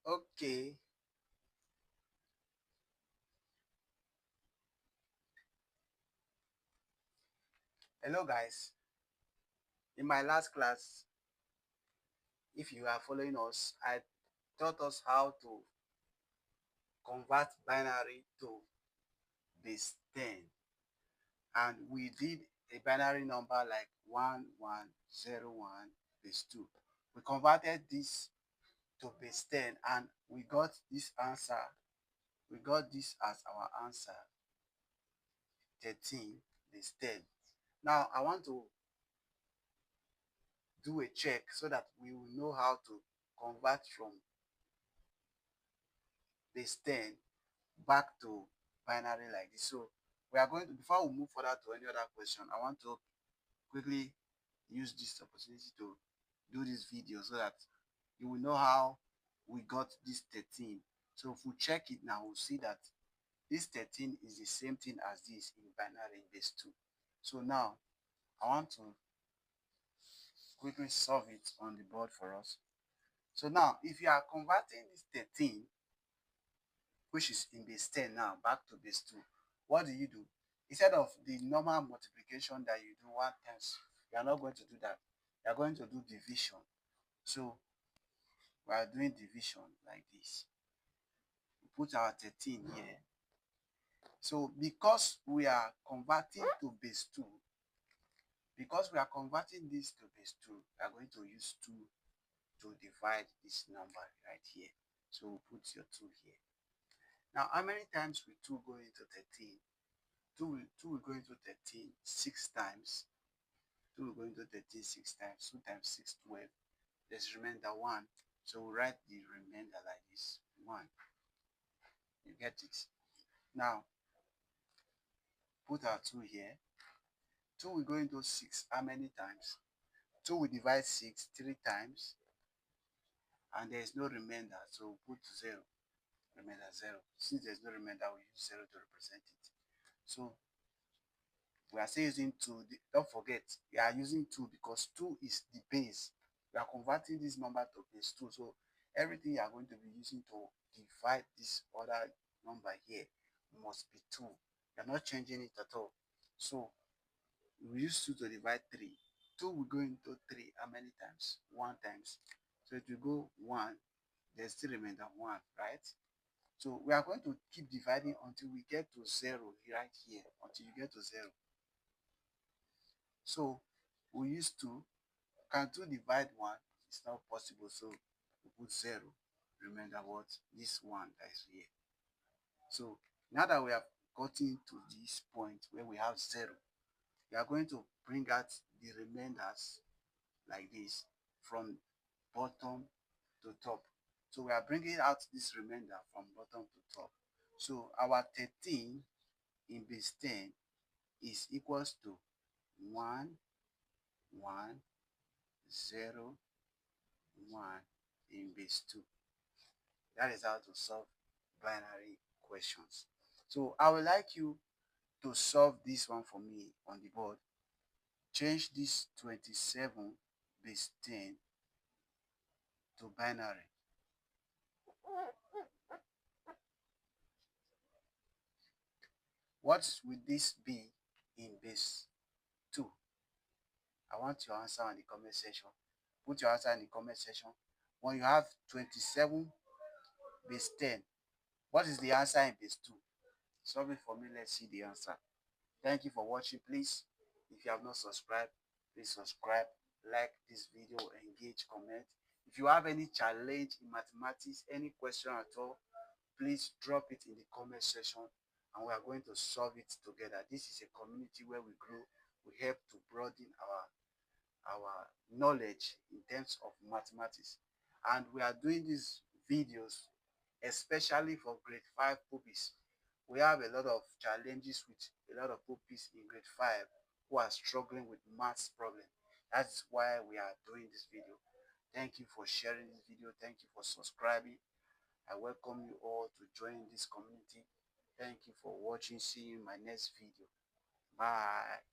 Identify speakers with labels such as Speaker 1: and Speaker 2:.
Speaker 1: Okay. Hello, guys. In my last class, if you are following us, I taught us how to convert binary to base 10. And we did a binary number like 1101 base 2. We converted this to base 10 and we got this answer. We got this as our answer, 13 base 10. Now, I want to do a check so that we will know how to convert from base 10 back to binary like this. So we are going to, before we move further to any other question, I want to quickly use this opportunity to do this video so that you will know how we got this 13. So if we check it now, we'll see that this 13 is the same thing as this in binary base 2. So now I want to quickly solve it on the board for us. So now if you are converting this 13, which is in base 10 now, back to base 2, what do? Instead of the normal multiplication that you do 1 times, you are not going to do that. You are going to do division. So we are doing division like this. We put our 13 here. So because we are converting to base 2, because we are converting this to base 2, we are going to use 2 to divide this number right here. So put your 2 here. Now, how many times will 2 go into 13? 2 will go into 13 6 times. 2 will go into 13 6 times. 2 times 6, 12. There's remainder 1. So we'll write the remainder like this, 1. You get it? Now, put our 2 here. 2 will go into 6 how many times? 2 will divide 6 3 times. And there is no remainder, so we'll put 0. Remainder 0. Since there's no remainder, we use 0 to represent it. So we are still using 2. Don't forget, we are using 2 because 2 is the base. We are converting this number to base 2. So everything you are going to be using to divide this other number here must be 2. You are not changing it at all. So we use 2 to divide 3. 2 will go into 3 how many times? 1 times. So it will go 1. There's still remainder 1, right? So we are going to keep dividing until we get to 0 right here, until you get to 0. So we use 2. Can 2 divide 1? It's not possible, so we put 0. Remember what? This 1 that is here. So now that we have gotten to this point where we have 0, we are going to bring out the remainders like this from bottom to top. So we are bringing out this remainder from bottom to top. So our 13 in base 10 is equals to 1 1 0 1 in base 2. That is how to solve binary questions. So I would like you to solve this one for me on the board. Change this 27 base 10 to binary. What will this be in base 2? I want your answer in the comment section. Put your answer in the comment section. When you have 27 base 10, what is the answer in base 2? Solve it for me. Let's see the answer. Thank you for watching. Please, if you have not subscribed, please subscribe, like this video, engage, comment. If you have any challenge in mathematics, any question at all, please drop it in the comment section and we are going to solve it together. This is a community where we grow. We help to broaden our knowledge in terms of mathematics. And we are doing these videos especially for grade 5 pupils. We have a lot of challenges with a lot of pupils in grade 5 who are struggling with maths problem. That's why we are doing this video. Thank you for sharing this video. Thank you for subscribing. I welcome you all to join this community. Thank you for watching. See you in my next video. Bye.